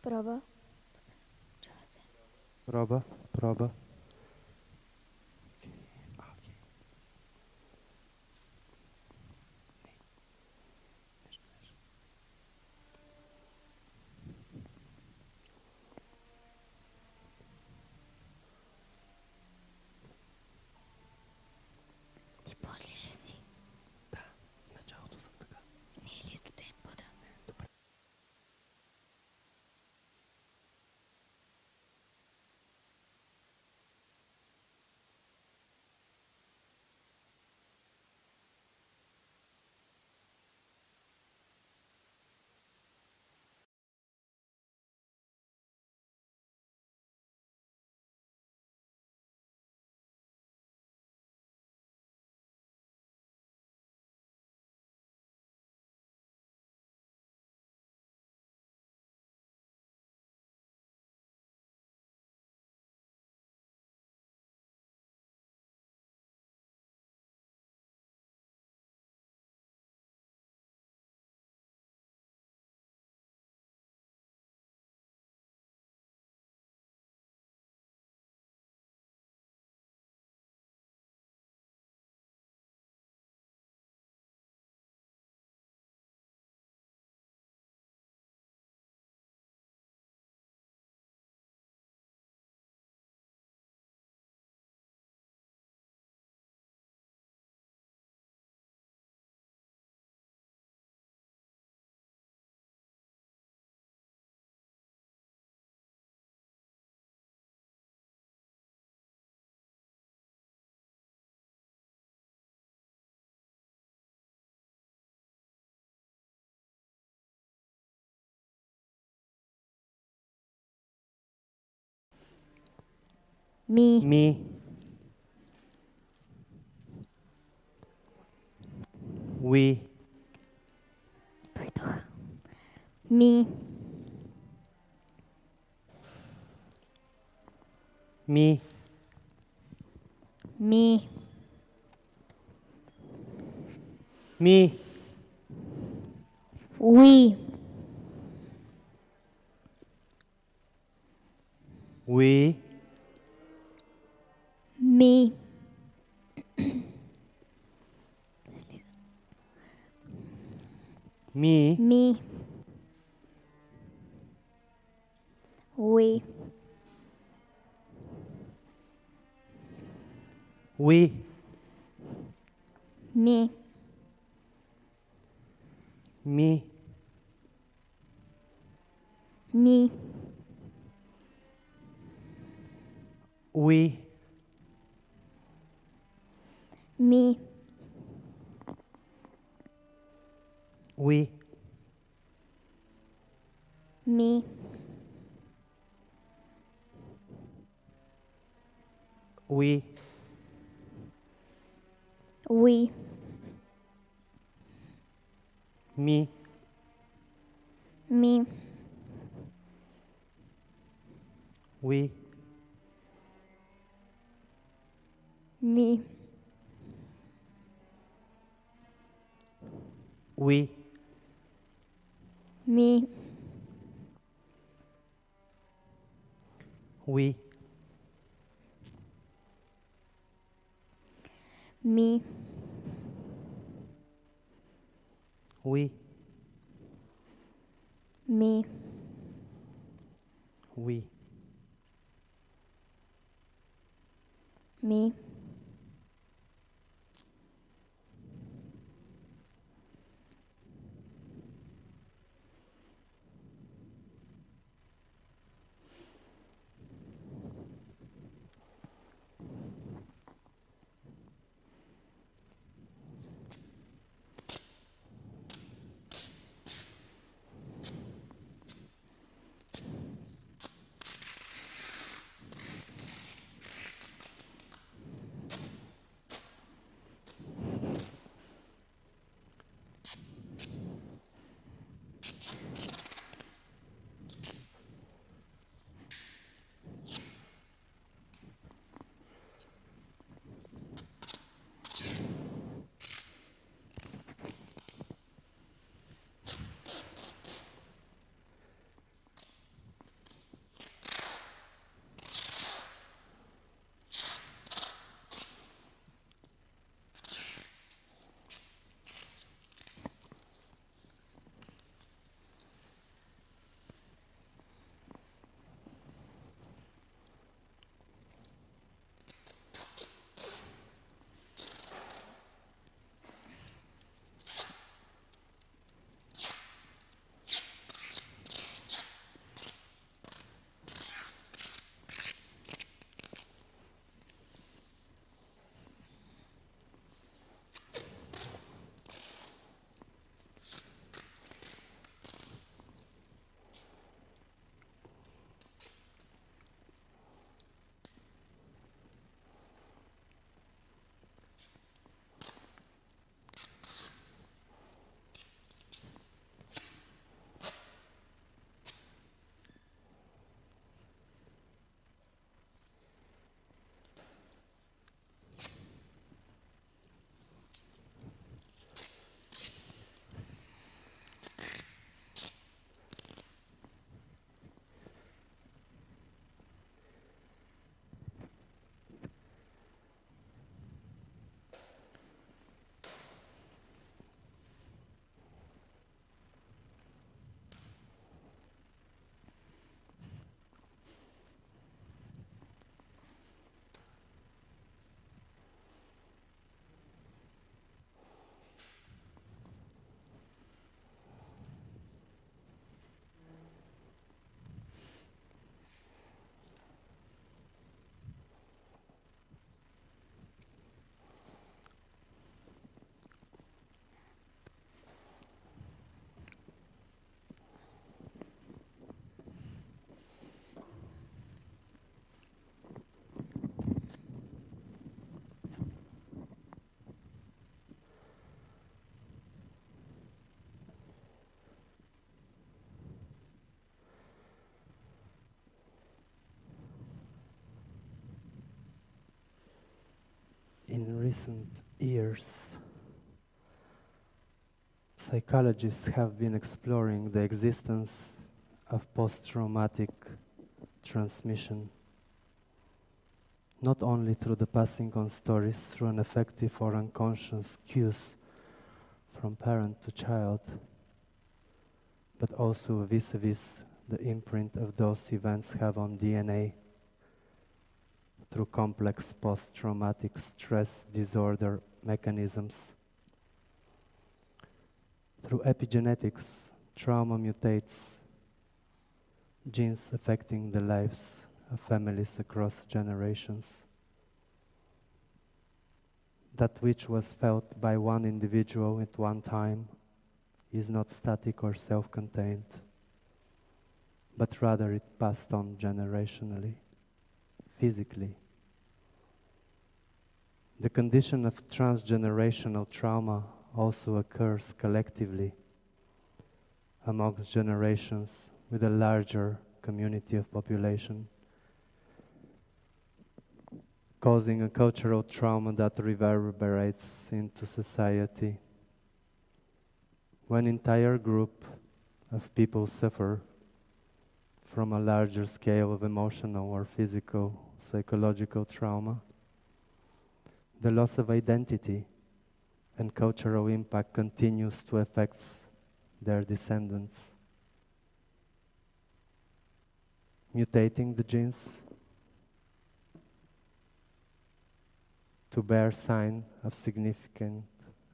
Проба. Проба, проба. Ти после ще си. Да, в началото съм така. Не е ли студен пъда? Добре. Ми. Ми. We. Дойдоха. Ми. Ми. Ми. Ми. Уи. We. Ми. Ми. Ми. Уи. We. Ми. Ми. Ми. We. Ми. We. Ми. We. Уи. Ми. Ми. We. Ми. We. Ми. We. Ми. We. Ми. We. Ми. recent years, psychologists have been exploring the existence of post-traumatic transmission, not only through the passing on stories through an effective or unconscious cues from parent to child, but also vis-a-vis the imprint of those events have on DNA through complex post-traumatic stress disorder mechanisms. Through epigenetics, trauma mutates genes affecting the lives of families across generations. That which was felt by one individual at one time is not static or self-contained, but rather it passed on generationally, physically. The condition of transgenerational trauma also occurs collectively amongst generations with a larger community of population, causing a cultural trauma that reverberates into society. When entire group of people suffer from a larger scale of emotional or physical, psychological trauma, the loss of identity and cultural impact continues to affect their descendants, mutating the genes to bear sign of significant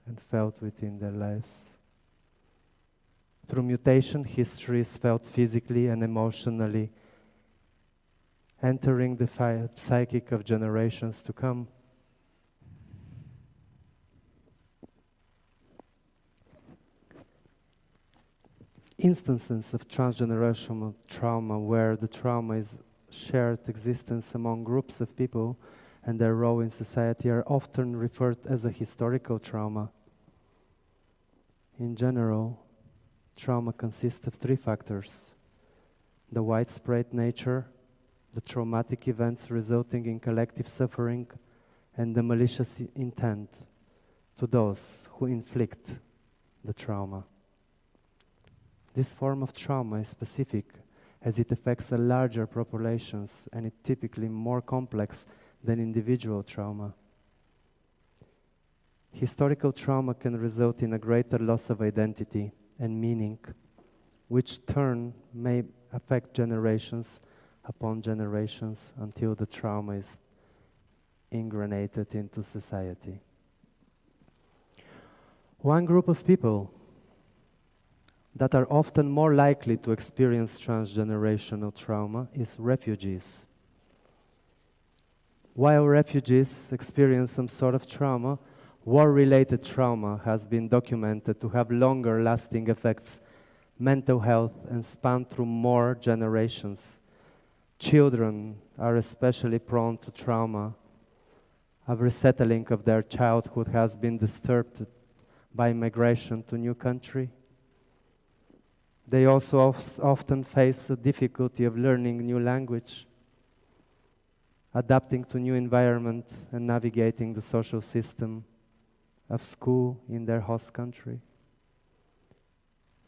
and felt within their lives. Through mutation, history is felt physically and emotionally, entering the psychic of generations to come. Instances of transgenerational trauma where the trauma is shared existence among groups of people and their role in society are often referred as a historical trauma. In general, trauma consists of three factors: the widespread nature, the traumatic events resulting in collective suffering, and the malicious intent to those who inflict the trauma. This form of trauma is specific as it affects a larger populations and it's typically more complex than individual trauma. Historical trauma can result in a greater loss of identity and meaning, which turn may affect generations upon generations until the trauma is ingrained into society. One group of people that are often more likely to experience transgenerational trauma is refugees. While refugees experience some sort of trauma, war-related trauma has been documented to have longer-lasting effects, mental health, and span through more generations. Children are especially prone to trauma of resettling of their childhood has been disturbed by migration to new country. They also often face the difficulty of learning new language, adapting to new environment, and navigating the social system of school in their host country.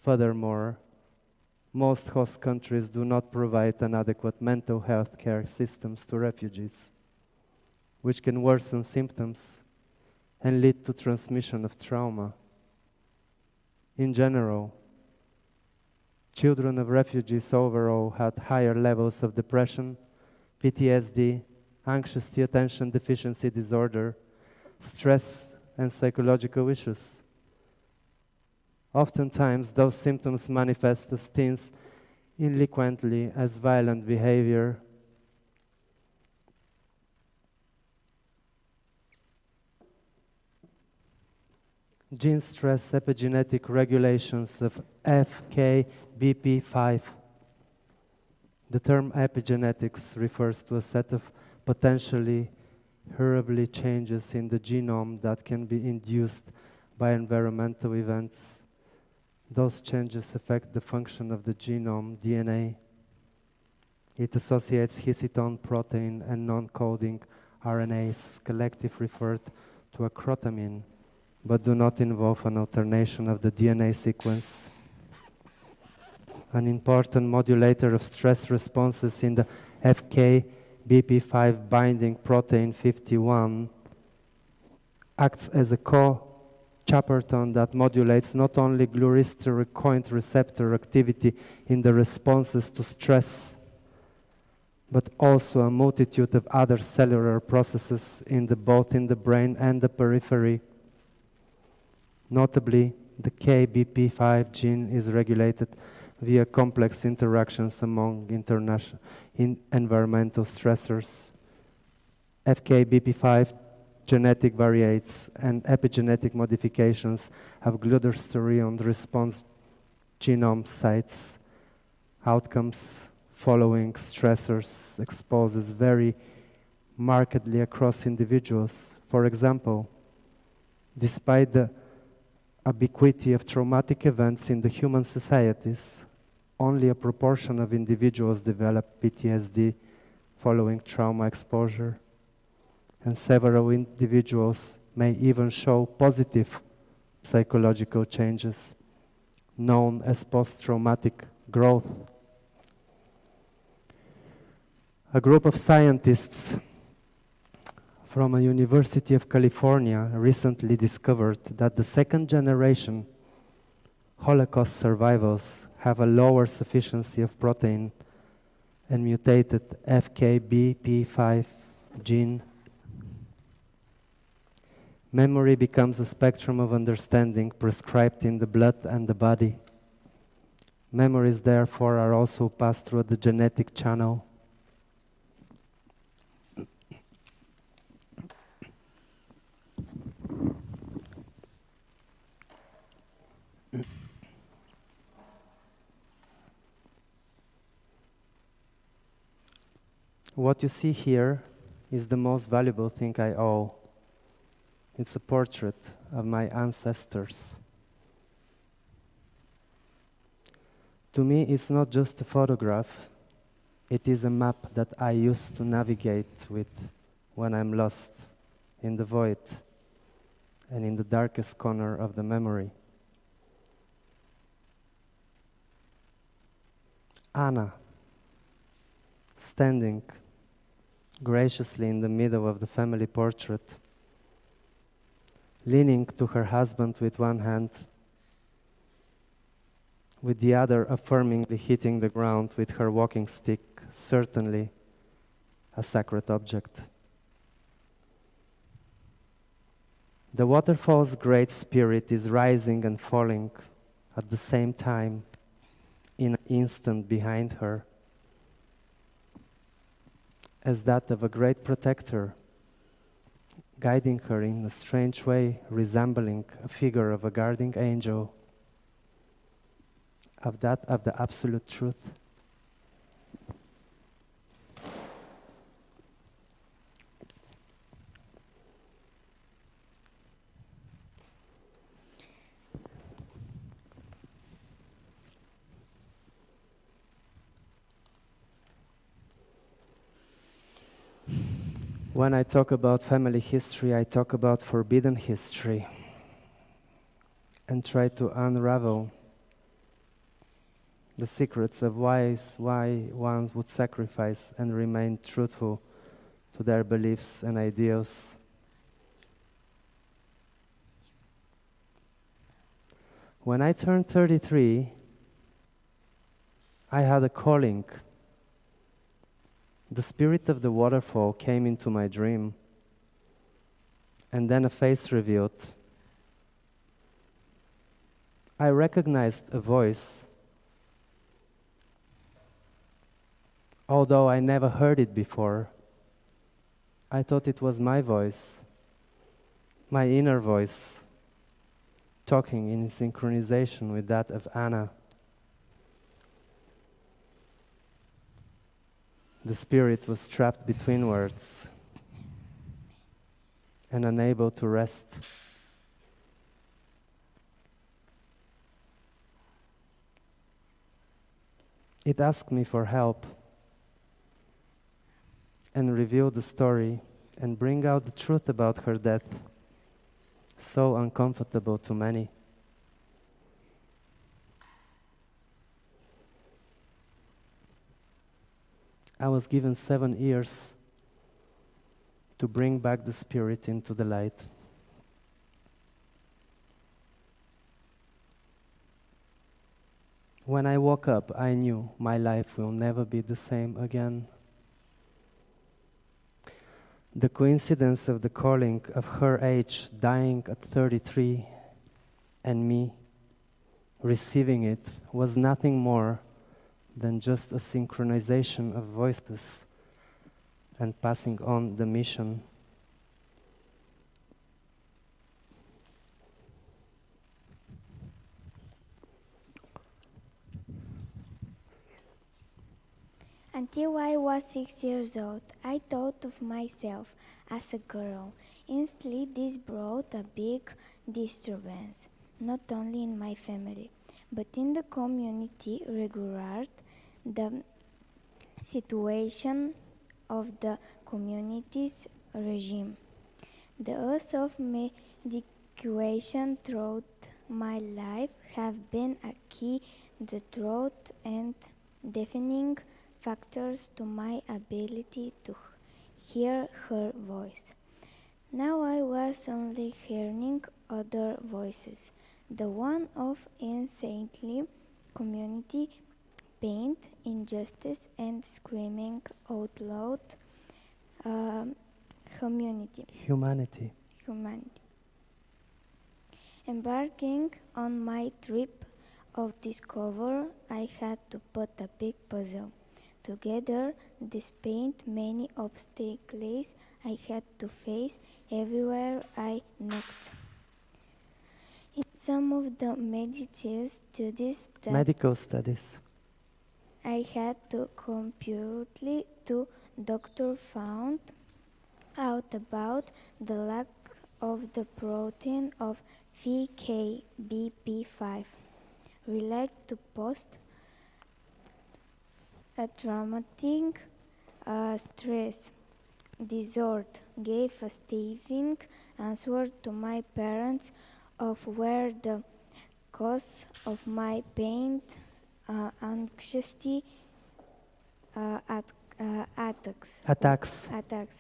Furthermore, most host countries do not provide an adequate mental health care systems to refugees, which can worsen symptoms and lead to transmission of trauma. In general, children of refugees overall had higher levels of depression, PTSD, anxious attention deficiency disorder, stress, and psychological issues. Oftentimes, those symptoms manifest as teens infrequently as violent behavior, gene stress epigenetic regulations of FKBP5. The term epigenetics refers to a set of potentially horribly changes in the genome that can be induced by environmental events. Those changes affect the function of the genome, DNA. It associates histone protein and non-coding RNAs, collectively referred to acrotamine, but do not involve an alternation of the DNA sequence. An important modulator of stress responses in the FKBP5 binding protein 51 acts as a co-chaperton that modulates not only glucisteroid receptor activity in the responses to stress, but also a multitude of other cellular processes both in the brain and the periphery. Notably, the KBP5 gene is regulated via complex interactions among environmental stressors. FKBP5 genetic variates and epigenetic modifications of glucosteroid response genome sites. Outcomes following stressors exposes vary markedly across individuals. For example, despite the ubiquity of traumatic events in the human societies, only a proportion of individuals develop PTSD following trauma exposure, and several individuals may even show positive psychological changes, known as post-traumatic growth. A group of scientists from a University of California recently discovered that the second generation Holocaust survivors have a lower sufficiency of protein and mutated FKBP5 gene. Memory becomes a spectrum of understanding prescribed in the blood and the body. Memories, therefore, are also passed through the genetic channel. What you see here is the most valuable thing I own. It's a portrait of my ancestors. To me, it's not just a photograph. It is a map that I use to navigate with when I'm lost in the void and in the darkest corner of the memory. Anna, standing graciously in the middle of the family portrait, leaning to her husband with one hand, with the other affirmingly hitting the ground with her walking stick, certainly a sacred object. The waterfall's great spirit is rising and falling at the same time in an instant behind her, as that of a great protector, guiding her in a strange way, resembling a figure of a guardian angel, of the absolute truth. When I talk about family history, I talk about forbidden history and try to unravel the secrets of why one would sacrifice and remain truthful to their beliefs and ideals. When I turned 33, I had a calling. The spirit of the waterfall came into my dream, and then a face revealed. I recognized a voice, although I never heard it before. I thought it was my voice, my inner voice, talking in synchronization with that of Anna. The spirit was trapped between words and unable to rest. It asked me for help and reveal the story and bring out the truth about her death so uncomfortable to many. I was given 7 years to bring back the spirit into the light. When I woke up, I knew my life will never be the same again. The coincidence of the calling of her age dying at 33 and me receiving it was nothing more than just a synchronization of voices and passing on the mission. Until I was 6 years old, I thought of myself as a girl. Instantly, this brought a big disturbance, not only in my family, but in the community regarding the situation of the community's regime. The use of medication throughout my life have been a key, the truth and deafening factors to my ability to hear her voice. Now I was only hearing other voices, the one of insanely community pain, injustice, and screaming out loud humanity. Embarking on my trip of discovery, I had to put a big puzzle together, despite many obstacles I had to face everywhere I knocked. In some of the medical studies I had to completely to doctor found out about the lack of the protein of VKBP5 related to a traumatic stress disorder, gave a scathing answer to my parents of where the cause of my pain, anxiety, attacks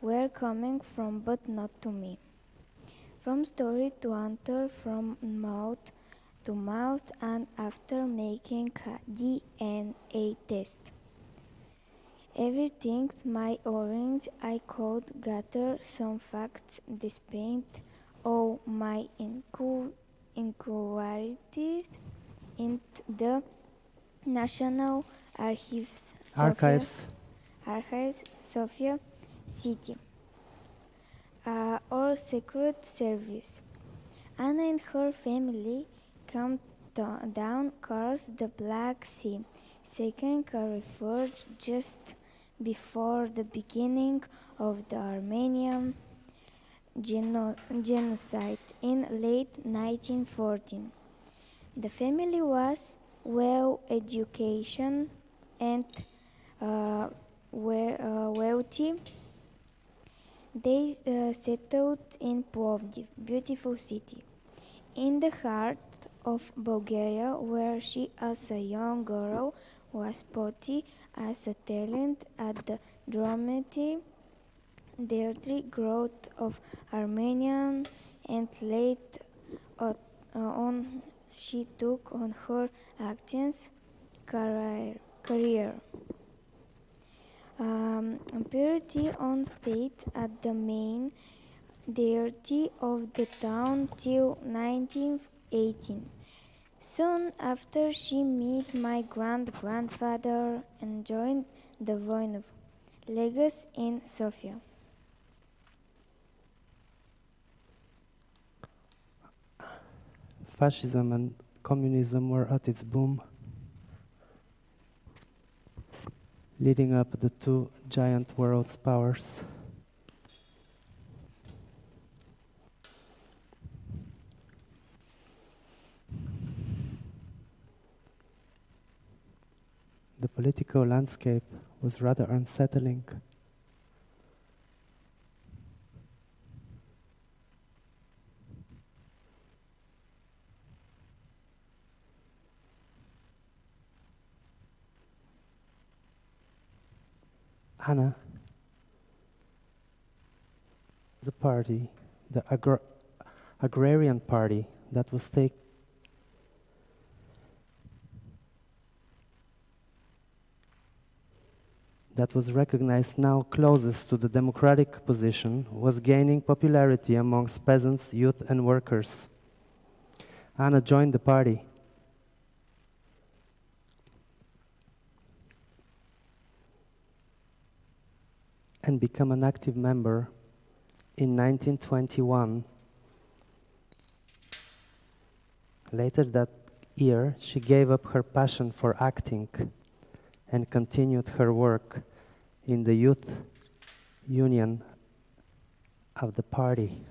were coming from, but not to me. From story to answer, from mouth to mouth, and after making a DNA test. Everything my orange, I could gather some facts despite all my inquiries into the National Archives, Sofia City, or Secret Service. Anna and her family come down across the Black Sea, seeking a refuge just before the beginning of the Armenian genocide in late 1914. The family was well educated and wealthy. They settled in Plovdiv, beautiful city, in the heart of Bulgaria, where she as a young girl was spotted as a talent at the dramatic theatre growth of Armenian, and late on she took on her acting career. Appeared on stage at the main theatre of the town till 1918. Soon after she met my grandfather and joined the Voin de Voin legacy in Sofia. Fascism and communism were at its boom, leading up the two giant world powers. The political landscape was rather unsettling. Anna, the party, the agrarian party that was that was recognized now closest to the democratic position, was gaining popularity amongst peasants, youth, and workers. Anna joined the party. And became an active member in 1921. Later that year, she gave up her passion for acting and continued her work in the youth union of the party.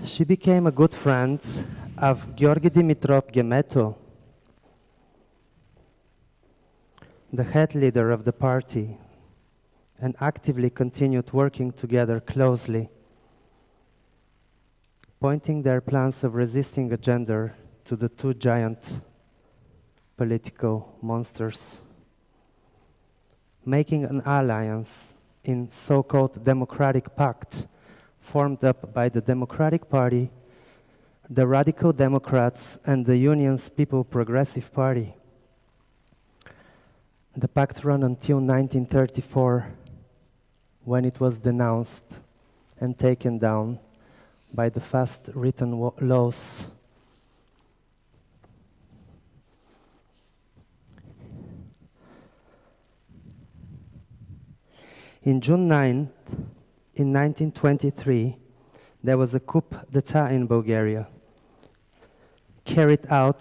She became a good friend of Georgi Dimitrov Gemeto, the head leader of the party, and actively continued working together closely, pointing their plans of resisting a gender to the two giant political monsters, making an alliance in so-called Democratic Pact formed up by the Democratic Party, the Radical Democrats, and the Union's People Progressive Party. The pact ran until 1934, when it was denounced and taken down by the fast written laws. In June 9, in 1923, there was a coup d'etat in Bulgaria, carried out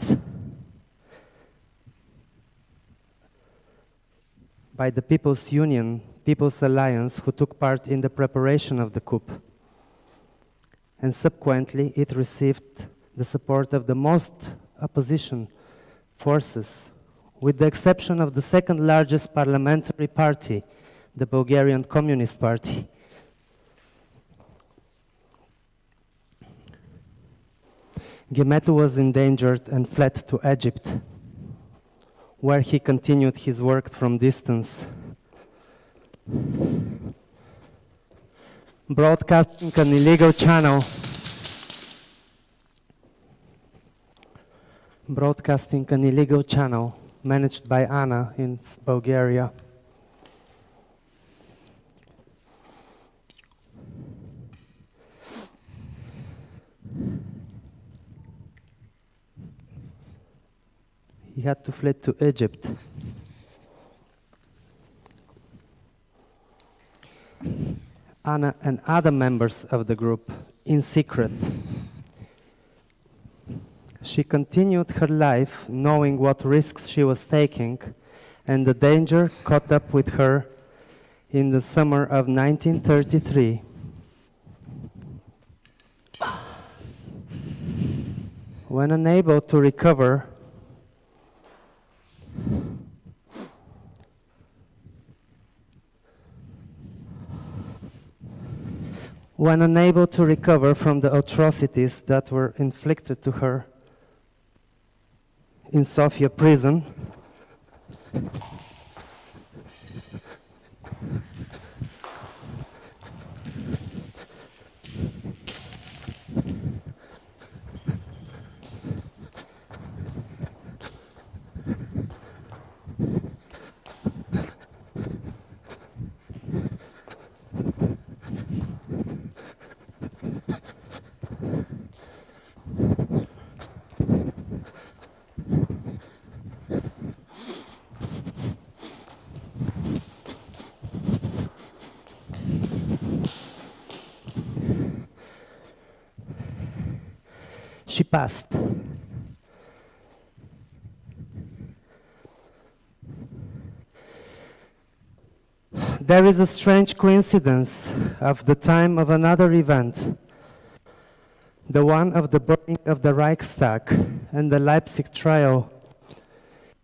by the People's Union, People's Alliance, who took part in the preparation of the coup. And subsequently, it received the support of the most opposition forces, with the exception of the second largest parliamentary party, the Bulgarian Communist Party. Gemetu was endangered and fled to Egypt, where he continued his work from distance, broadcasting an illegal channel managed by ANNA in Bulgaria. He had to flee to Egypt. Anna and other members of the group in secret. She continued her life knowing what risks she was taking, and the danger caught up with her in the summer of 1933. When unable to recover, from the atrocities that were inflicted to her in Sofia prison, she passed. There is a strange coincidence of the time of another event, the one of the burning of the Reichstag and the Leipzig trial.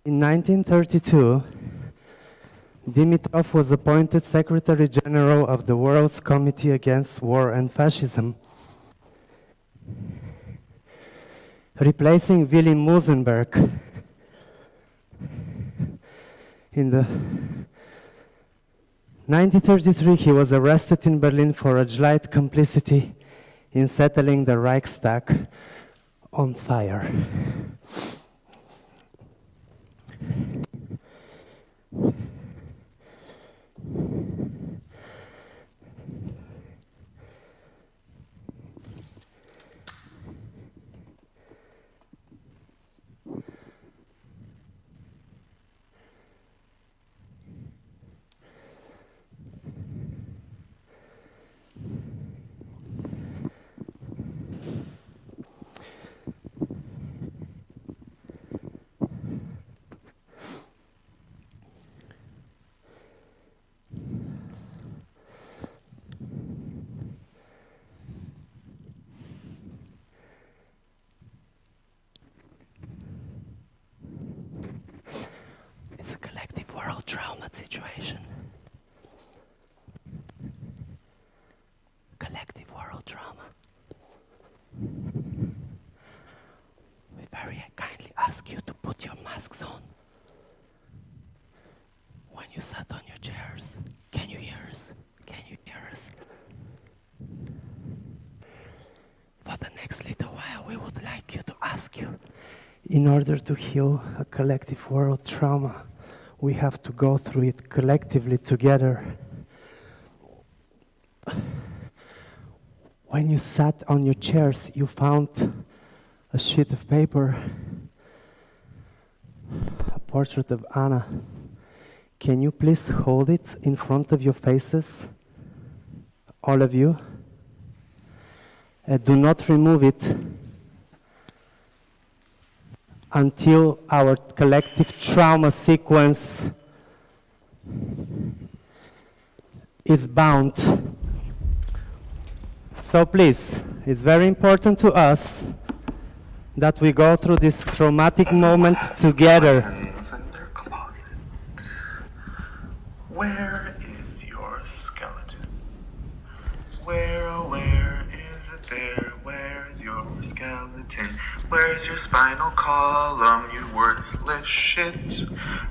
In 1932, Dimitrov was appointed Secretary General of the World's Committee Against War and Fascism, replacing Willy Musenberg, In the 1933, he was arrested in Berlin for alleged complicity in setting the Reichstag on fire. It's a collective world trauma situation. Collective world trauma. We very kindly ask you to put your masks on. When you sat on your chairs, can you hear us? Can you hear us? For the next little while, we would like you to ask you, in order to heal a collective world trauma, we have to go through it collectively together. When you sat on your chairs, you found a sheet of paper, a portrait of Anna. Can you please hold it in front of your faces, all of you? Do not remove it until our collective trauma sequence is bound. So please, it's very important to us that we go through this traumatic moment together. Skeletons in their closet. Where is your skeleton? Where, oh where is it there? Where's your skeleton? Where's your spinal column, you worthless shit?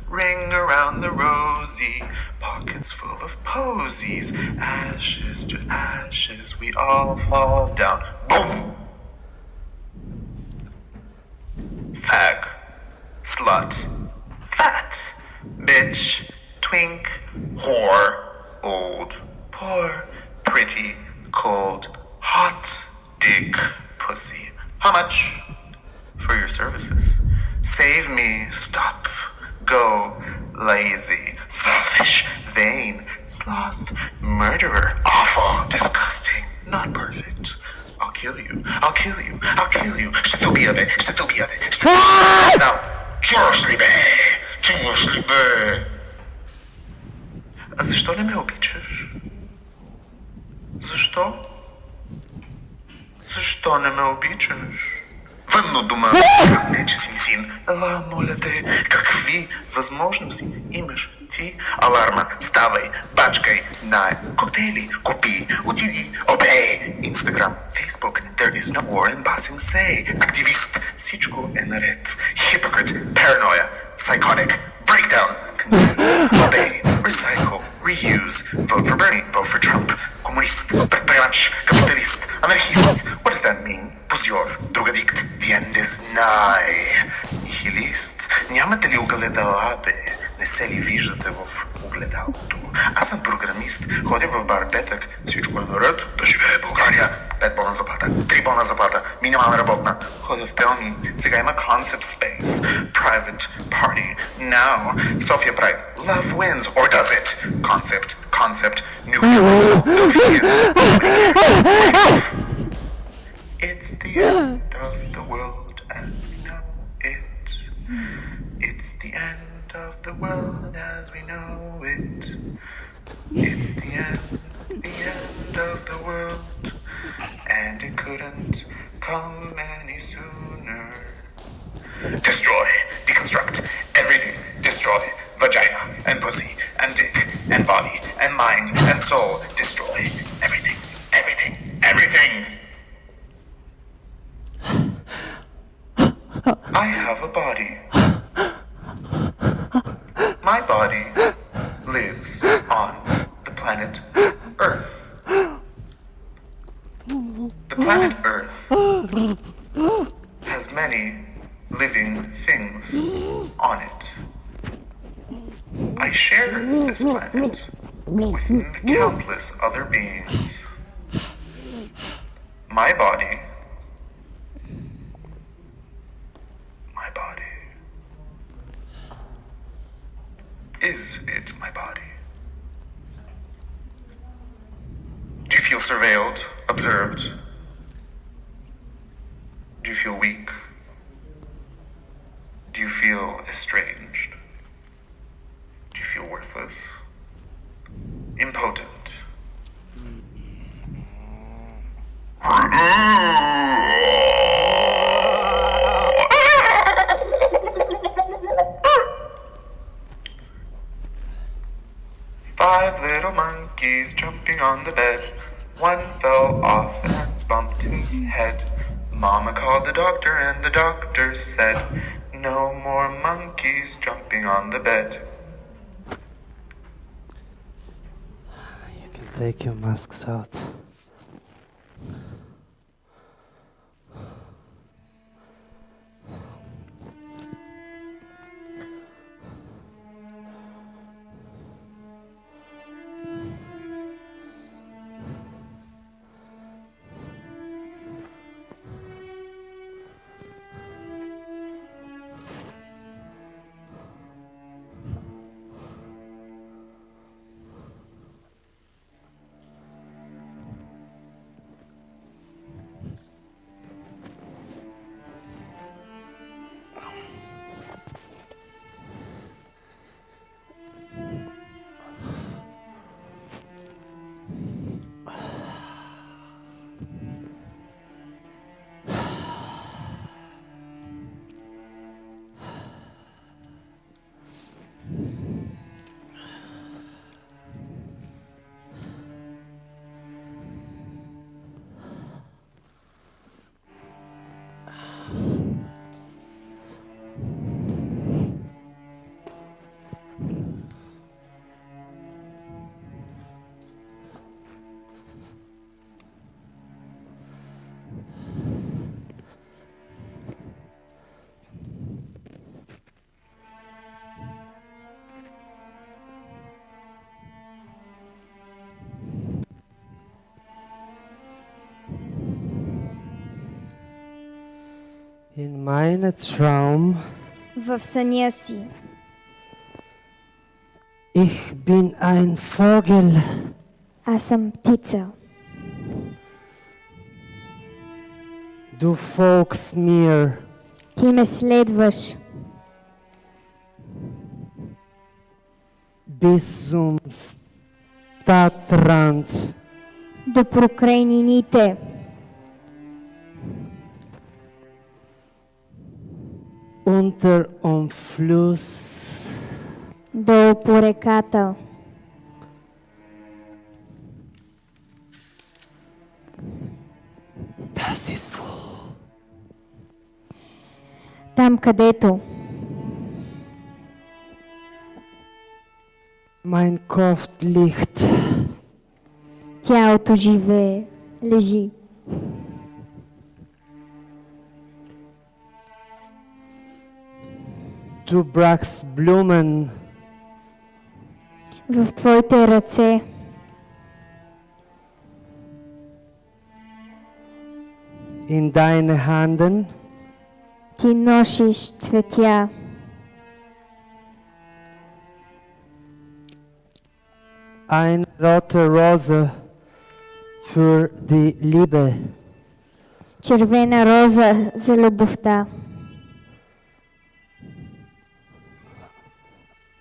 Ring around the rosy, pockets full of posies. Ashes to ashes, we all fall down. Boom! Fag, slut, fat, bitch, twink, whore, old, poor, pretty, cold, hot, dick, pussy. How much for your services? Save me, stop, go, lazy, selfish, vain, sloth, murderer, awful, disgusting, not perfect. I'll kill you, I'll kill you, I'll kill you. Ще убия, ще убия. Now, чуваш ли бе? А защо не ме обичаш? Защо? Защо не ме обичаш? Вън от дома, не че си ми син. Ела, моля те, какви възможности имаш ти? Аларма, ставай, бачкай, най, коктейли, купи, отиди, обей. Инстаграм, Фейсбук, there is no war in Basing Say. Активист, всичко е наред. Hypocrite, paranoia, psychotic, breakdown, consent, obey, recycle, reuse, vote for Bernie, vote for Trump, комунист, предприемач, капиталист, анархист. What does that mean? Позьор, друgadикт, the end is nigh. Нихилист, нямате ли огледала, бе? Не се ли виждате в огледалото? Аз съм програмист, ходя в бар петък, всичко е наред, да живее България. 5 бона заплата, 3 бона заплата, минимална работна. Ходя в пелни, сега има concept space, private party. Now, Sofia прави love wins, or does it? Concept, nuclear missile, It's the end of the world as we know it. It's the end of the world as we know it. It's the end of the world, and it couldn't come any sooner. Destroy, deconstruct, everything, destroy, vagina, and pussy, and dick, and body, and mind, and soul, destroy, everything, everything, everything. I have a body. My body planet Earth. The planet Earth has many living things on it. I share this planet with countless other beings. My body is it my body? Do you feel surveilled, observed? Do you feel weak? Do you feel estranged? Do you feel worthless? Impotent? 5 little monkeys jumping on the bed. One fell off and bumped his head. Mama called the doctor and the doctor said, no more monkeys jumping on the bed. You can take your masks out. In meinem Traum, В съня си, ich bin ein Vogel. аз съм птица. Du folgst mir. Ти ме следваш Bis zum Stadtrand. до прокрайнините, Unter am Fluss. долу по реката. Das ist wo. Там, където Mein Kopf liegt. тялото живее, лежи. Du brachst Blumen. В твоите ръце In deine Handen. ти носиш цветя. Eine rote Rose für die Liebe. Червена роза за любовта.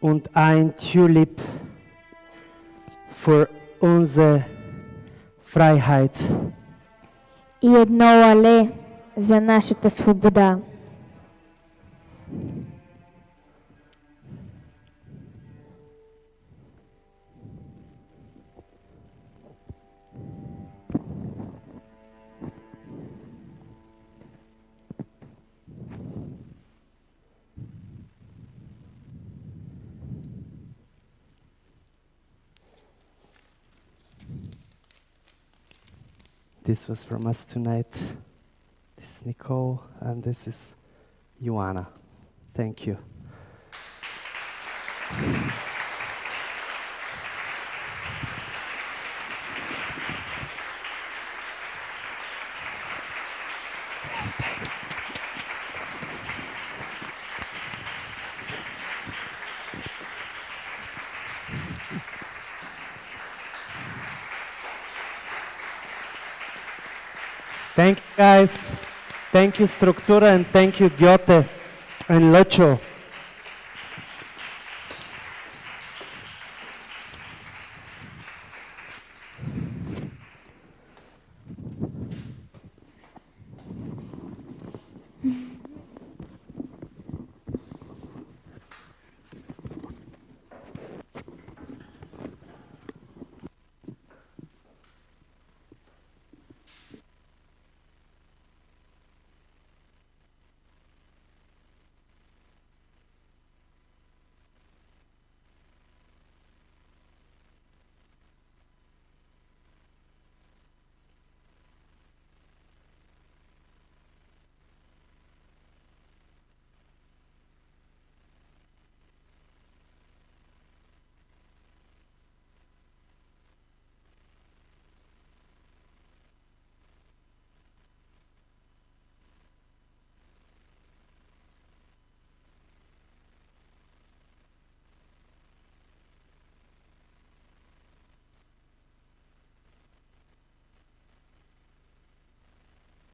Und ein Tulip für unsere Freiheit. И едно лале за нашата свобода. This was from us tonight. This is Nicole, and this is Ioana. Thank you. Thank you, guys. Thank you, Structura, and thank you, Goethe and Lecho.